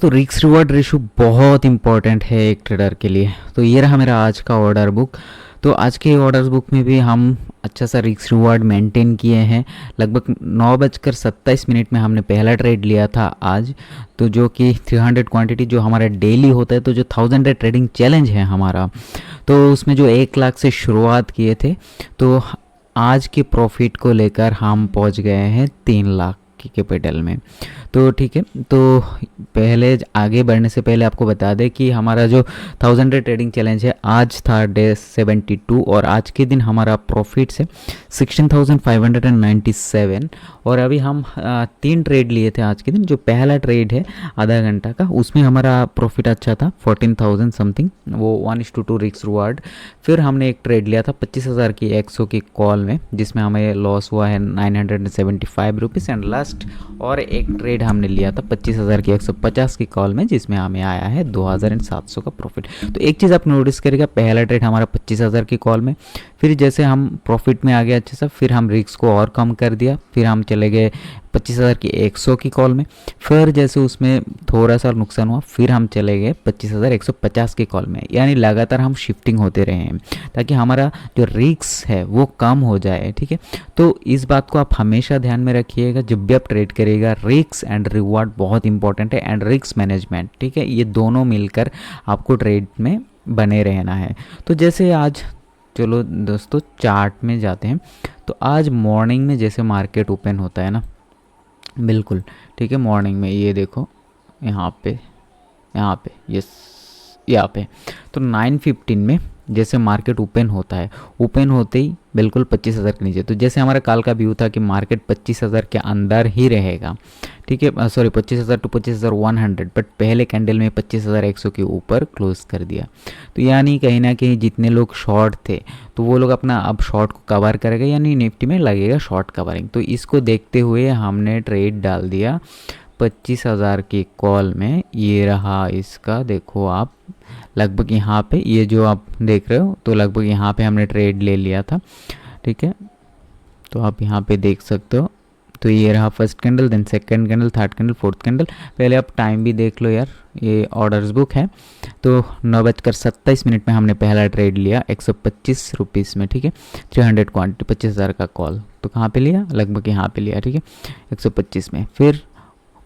दोस्तों risk reward ratio बहुत important है एक ट्रेडर के लिए। तो ये रहा मेरा आज का ऑर्डर बुक। तो आज के ऑर्डर बुक में भी हम अच्छा सा रिस्क रिवॉर्ड मेंटेन किए हैं। लगभग 9:27 में हमने पहला ट्रेड लिया था आज। तो जो कि 300 क्वांटिटी जो हमारा डेली होता है, तो जो 1000 डे ट्रेडिंग चैलेंज है हमारा, तो उसमें जो 1 लाख से शुरुआत किए थे, तो आज के प्रॉफिट को लेकर हम पहुंच गए हैं 3 लाख की कैपिटल में। तो ठीक है, तो पहले आगे बढ़ने से पहले आपको बता दें कि हमारा जो 1000 डे ट्रेडिंग चैलेंज है आज था डे 72, और आज के दिन हमारा प्रॉफिट है 16,597। और अभी हम 3 ट्रेड लिए थे आज के दिन। जो पहला ट्रेड है आधा घंटा का, उसमें हमारा प्रॉफिट अच्छा था 14,000 समथिंग, वो 1:2 रिस्क रिवार्ड। फिर हमने एक ट्रेड लिया था 25,000 की 100 की कॉल में, जिसमें हमें लॉस हुआ है 975 रुपीज़। एंड लास्ट और एक ट्रेड हमने लिया था 25,000 की 150 की कॉल में, जिसमें हमें आया है 2,700 का प्रॉफिट। तो एक चीज़ आप नोटिस करिएगा, पहला ट्रेड हमारा 25,000 की कॉल में, फिर जैसे हम प्रॉफिट में आ गए अच्छे से, फिर हम रिस्क को और कम कर दिया, फिर हम चले गए 25,000 की 100 की कॉल में, फिर जैसे उसमें थोड़ा सा नुकसान हुआ, फिर हम चले गए 25,150 की कॉल में। यानी लगातार हम शिफ्टिंग होते रहे हैं ताकि हमारा जो रिस्क है वो कम हो जाए। ठीक है, तो इस बात को आप हमेशा ध्यान में रखिएगा जब भी आप ट्रेड करिएगा। रिस्क एंड रिवॉर्ड बहुत इंपॉर्टेंट है, एंड रिस्क मैनेजमेंट, ठीक है, ये दोनों मिलकर आपको ट्रेड में बने रहना है। तो जैसे आज चलो दोस्तों चार्ट में जाते हैं। तो आज मॉर्निंग में जैसे मार्केट ओपन होता है ना, बिल्कुल ठीक है, मॉर्निंग में ये देखो यहाँ पे यस यहाँ पे, तो 9:15 में जैसे मार्केट ओपन होता है, ओपन होते ही बिल्कुल 25,000 के नीचे। तो जैसे हमारा काल का व्यू था कि मार्केट 25,000 के अंदर ही रहेगा, ठीक है, सॉरी 25,000 टू 25,100, बट पहले कैंडल में 25,100 के ऊपर क्लोज कर दिया। तो यानी कहीं ना कहीं जितने लोग शॉर्ट थे, तो वो लोग अपना अब शॉर्ट को कवर करेगा, यानी निफ्टी में लगेगा शॉर्ट कवरिंग। तो इसको देखते हुए हमने ट्रेड डाल दिया 25,000 की कॉल में। ये रहा इसका, देखो आप लगभग यहाँ पे, ये जो आप देख रहे हो, तो लगभग यहाँ पे हमने ट्रेड ले लिया था। ठीक है, तो आप यहाँ पे देख सकते हो। तो ये रहा first candle, then second candle, third candle, fourth candle. पहले आप टाइम भी देख लो यार, ये ऑर्डर्स बुक है। तो 9:27 में हमने पहला ट्रेड लिया 125 रुपीज़ में, ठीक है, 300 क्वान्टिटी 25,000 का कॉल। तो कहाँ पे लिया, लगभग यहाँ पे लिया, ठीक है, 125 में। फिर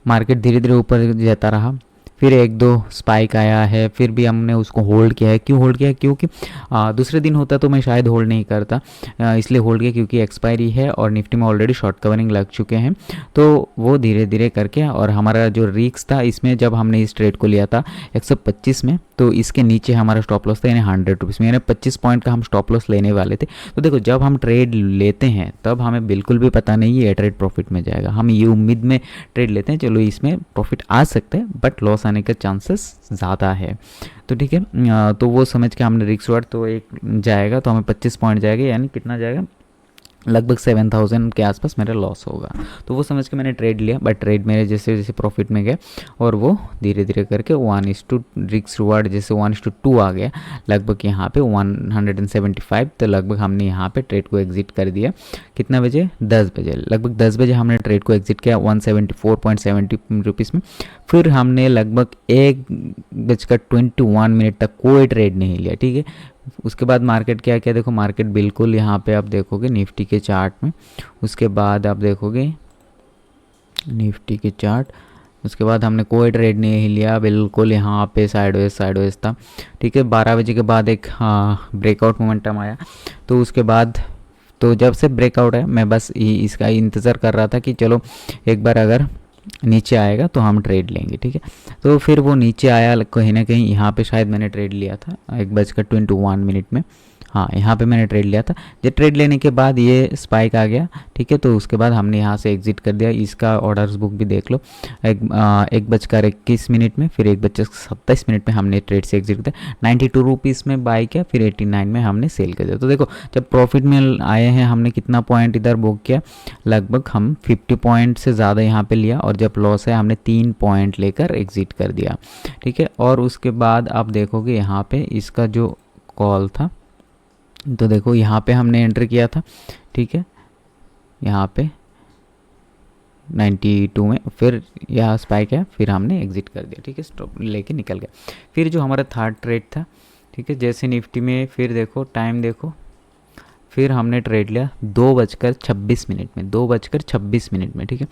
मार्केट धीरे धीरे ऊपर जाता रहा, फिर एक दो स्पाइक आया है, फिर भी हमने उसको होल्ड किया है। क्यों होल्ड किया है, क्योंकि दूसरे दिन होता तो मैं शायद होल्ड नहीं करता, इसलिए होल्ड किया क्योंकि एक्सपायरी है और निफ्टी में ऑलरेडी शॉर्ट कवरिंग लग चुके हैं। तो वो धीरे धीरे करके, और हमारा जो रिस्क था इसमें, जब हमने इस ट्रेड को लिया था 125 में, तो इसके नीचे हमारा स्टॉप लॉस था, यानी 100 रुपीज़ में, यानी 25 पॉइंट का हम स्टॉप लॉस लेने वाले थे। तो देखो जब हम ट्रेड लेते हैं तब हमें बिल्कुल भी पता नहीं ये ट्रेड प्रॉफिट में जाएगा, हम ये उम्मीद में ट्रेड लेते हैं चलो इसमें प्रॉफिट आ सकते हैं, बट लॉस आने का चांसेस ज़्यादा है। तो ठीक है, तो वो समझ के हमने रिस्क वर्ड, तो एक जाएगा तो हमें 25 पॉइंट जाएगा, यानी कितना जाएगा, लगभग 7,000 के आसपास मेरा लॉस होगा। तो वो समझ के मैंने ट्रेड लिया, बट ट्रेड मेरे जैसे जैसे प्रॉफिट में गया, और वो धीरे धीरे करके 1:2 रिस्क रिवार्ड, जैसे 1:2 आ गया लगभग यहाँ पे 175। तो लगभग हमने यहाँ पे ट्रेड को एग्जिट कर दिया। कितना बजे, 10 बजे, लगभग 10 बजे हमने ट्रेड को एग्जिट किया 174.70 रुपीज़ में। फिर हमने लगभग 1:21 तक कोई ट्रेड नहीं लिया, ठीक है। उसके बाद मार्केट क्या क्या, देखो मार्केट बिल्कुल यहाँ पे आप देखोगे निफ्टी के चार्ट में, उसके बाद आप देखोगे निफ्टी के चार्ट, उसके बाद हमने कोई ट्रेड नहीं लिया, बिल्कुल यहाँ पे साइडवेज था, ठीक है। 12 बजे के बाद एक ब्रेकआउट मोमेंटम आया। तो उसके बाद, तो जब से ब्रेकआउट है मैं बस इसका इंतज़ार कर रहा था कि चलो एक बार अगर नीचे आएगा तो हम ट्रेड लेंगे, ठीक है। तो फिर वो नीचे आया कहीं ना कहीं, यहाँ पे शायद मैंने ट्रेड लिया था 1:21 में, हाँ यहाँ पे मैंने ट्रेड लिया था। जब ट्रेड लेने के बाद ये स्पाइक आ गया, ठीक है, तो उसके बाद हमने यहाँ से एग्जिट कर दिया। इसका ऑर्डर्स बुक भी देख लो, 1:21 में, फिर 1:27 में हमने ट्रेड से एग्जिट किया, 92 रुपीज़ में बाई किया, फिर 89 में हमने सेल कर दिया। तो देखो जब प्रॉफिट में आए हैं हमने कितना पॉइंट इधर बुक किया, लगभग हम 50 पॉइंट से ज़्यादा यहाँ पे लिया, और जब लॉस है हमने 3 पॉइंट लेकर एग्जिट कर दिया, ठीक है। और उसके बाद आप देखोगे यहाँ पे इसका जो कॉल था, तो देखो यहाँ पे हमने एंटर किया था, ठीक है, यहाँ पे 92 में, फिर यहाँ स्पाइक है, फिर हमने एग्जिट कर दिया, ठीक है, स्टॉप लेके निकल गया। फिर जो हमारा थर्ड ट्रेड था, ठीक है, जैसे निफ्टी में फिर देखो टाइम देखो, फिर हमने ट्रेड लिया 2:26 में, 2:26 में, ठीक है।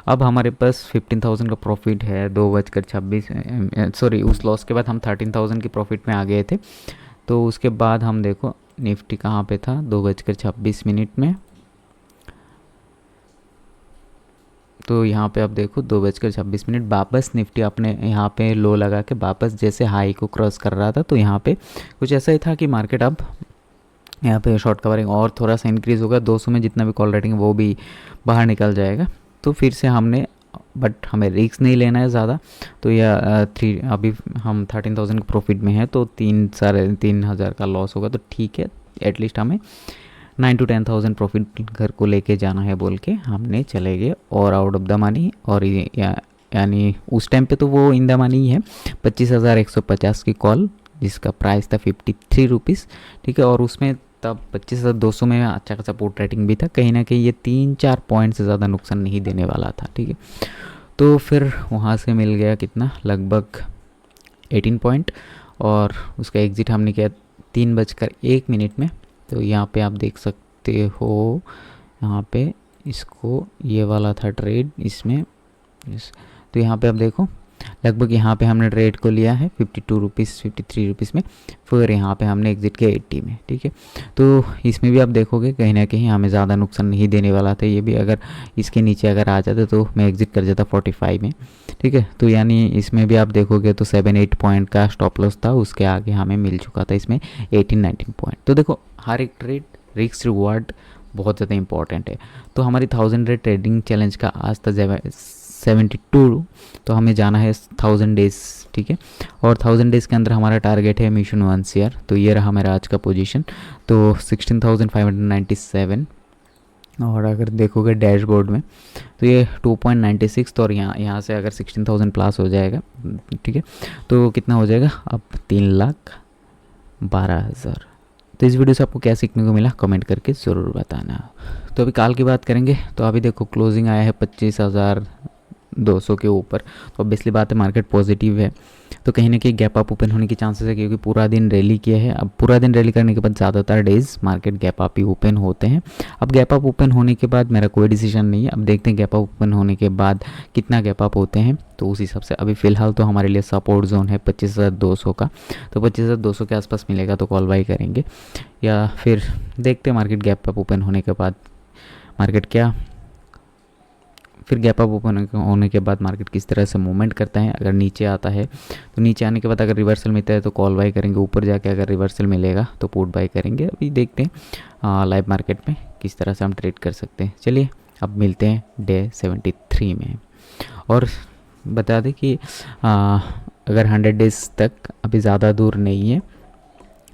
अब हमारे पास 15,000 का प्रॉफिट है, 2:26, सॉरी उस लॉस के बाद हम 13,000 की प्रॉफिट में आ गए थे। तो उसके बाद हम देखो निफ्टी कहाँ पे था, 2:26 में। तो यहाँ पे आप देखो 2:26 वापस निफ्टी अपने यहाँ पे लो लगा के वापस जैसे हाई को क्रॉस कर रहा था, तो यहाँ पे कुछ ऐसा ही था कि मार्केट अब यहाँ पे शॉर्ट कवरिंग और थोड़ा सा इंक्रीज़ होगा, 200 में जितना भी कॉल रेटिंग वो भी बाहर निकल जाएगा। तो फिर से हमने, बट हमें रिस्क नहीं लेना है ज़्यादा, तो यह अभी हम 13,000 के प्रॉफिट में है, तो 3-3,500 का लॉस होगा, तो ठीक है, एटलीस्ट हमें 9 to 10,000 प्रॉफिट घर को लेके जाना है बोल के हमने चले गए और आउट ऑफ द मनी। और यानी उस टाइम पे तो वो इन द मनी है, 25,150 की कॉल जिसका प्राइस था 53 रुपीज़, ठीक है। और उसमें तब 25,200 में अच्छा खासा पोर्ट रेटिंग भी था, कहीं ना कहीं ये 3-4 पॉइंट से ज़्यादा नुकसान नहीं देने वाला था, ठीक है। तो फिर वहाँ से मिल गया कितना, लगभग 18 पॉइंट, और उसका एग्ज़िट हमने किया 3:01 में। तो यहाँ पे आप देख सकते हो, यहाँ पे इसको ये वाला था ट्रेड इसमें, तो यहाँ पे आप देखो लगभग यहाँ पे हमने ट्रेड को लिया है 52 रुपीज़ 53 रुपीज़ में, फिर यहाँ पे हमने एग्जिट किया 80 में, ठीक है। तो इसमें भी आप देखोगे कहीं ना कहीं हमें ज़्यादा नुकसान नहीं देने वाला था, ये भी अगर इसके नीचे अगर आ जाता तो मैं एग्जिट कर जाता 45 में, ठीक है। तो यानी इसमें भी आप देखोगे तो 7-8 पॉइंट का स्टॉप लॉस था, उसके आगे हमें मिल चुका था इसमें 18-19 पॉइंट। तो देखो हर एक ट्रेड रिस्क रिवार्ड बहुत ज़्यादा इंपॉर्टेंट है। तो हमारी 1000 डे ट्रेडिंग चैलेंज का आज था 72, तो हमें जाना है 1000 डेज़, ठीक है। और 1000 डेज़ के अंदर हमारा टारगेट है मिशन 1 CR। तो ये रहा मेरा आज का पोजीशन, तो 16,597। और अगर देखोगे डैशबोर्ड में तो ये 2.96, तो और यहाँ से अगर 16,000 प्लस हो जाएगा, ठीक है, तो कितना हो जाएगा अब 3,12,000। तो इस वीडियो से आपको क्या सीखने को मिला कमेंट करके ज़रूर बताना। तो अभी कल की बात करेंगे, तो अभी देखो क्लोजिंग आया है 25,200 के ऊपर, तो ऑब्वियसली बात है मार्केट पॉजिटिव है, तो कहीं ना कहीं गैप अप ओपन होने की चांसेस है, क्योंकि पूरा दिन रैली किया है। अब पूरा दिन रैली करने के बाद ज़्यादातर डेज मार्केट गैप अप ही ओपन होते हैं। अब गैप अप ओपन होने के बाद मेरा कोई डिसीजन नहीं है, अब देखते हैं गैप अप ओपन होने के बाद कितना गैप अप होते हैं, तो उस हिसाब से अभी फ़िलहाल तो हमारे लिए सपोर्ट जोन है 25,200 का, तो 25,200 के आसपास मिलेगा तो कॉल बाई करेंगे, या फिर देखते हैं मार्केट गैप अप ओपन होने के बाद मार्केट क्या, फिर गैप अप ओपन होने के बाद मार्केट किस तरह से मूवमेंट करता है। अगर नीचे आता है तो नीचे आने के बाद अगर रिवर्सल मिलता है तो कॉल बाई करेंगे, ऊपर जाके अगर रिवर्सल मिलेगा तो पुट बाई करेंगे। अभी देखते हैं लाइव मार्केट में किस तरह से हम ट्रेड कर सकते हैं। चलिए अब मिलते हैं डे 73 में। और बता दें कि अगर 100 डेज़ तक अभी ज़्यादा दूर नहीं है,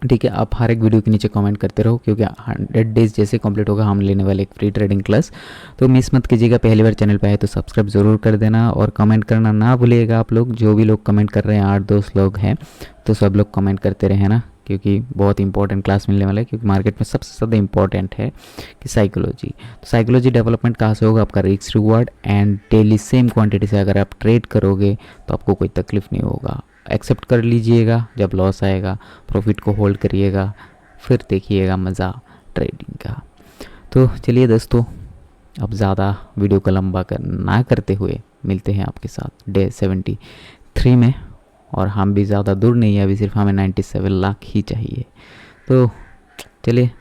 ठीक है। आप हर एक वीडियो के नीचे कमेंट करते रहो, क्योंकि 100 डेज़ जैसे कंप्लीट होगा हम लेने वाले एक फ्री ट्रेडिंग क्लास, तो मिस मत कीजिएगा। पहली बार चैनल पे आए तो सब्सक्राइब ज़रूर कर देना, और कमेंट करना ना भूलिएगा। आप लोग जो भी लोग कमेंट कर रहे हैं 8-10 लोग हैं, तो सब लोग कमेंट करते रहे ना, क्योंकि बहुत इंपॉर्टेंट क्लास मिलने वाला है। क्योंकि मार्केट में सबसे ज़्यादा इंपॉर्टेंट है कि साइकोलॉजी, तो साइकोलॉजी डेवलपमेंट कहाँ से होगा, आपका risk reward and daily same quantity से अगर आप ट्रेड करोगे तो आपको कोई तकलीफ़ नहीं होगा। एक्सेप्ट कर लीजिएगा, जब लॉस आएगा प्रॉफिट को होल्ड करिएगा, फिर देखिएगा मज़ा ट्रेडिंग का। तो चलिए दोस्तों, अब ज़्यादा वीडियो को लंबा ना करते हुए मिलते हैं आपके साथ डे 73 में। और हम भी ज़्यादा दूर नहीं है, अभी सिर्फ हमें 97 लाख ही चाहिए। तो चलिए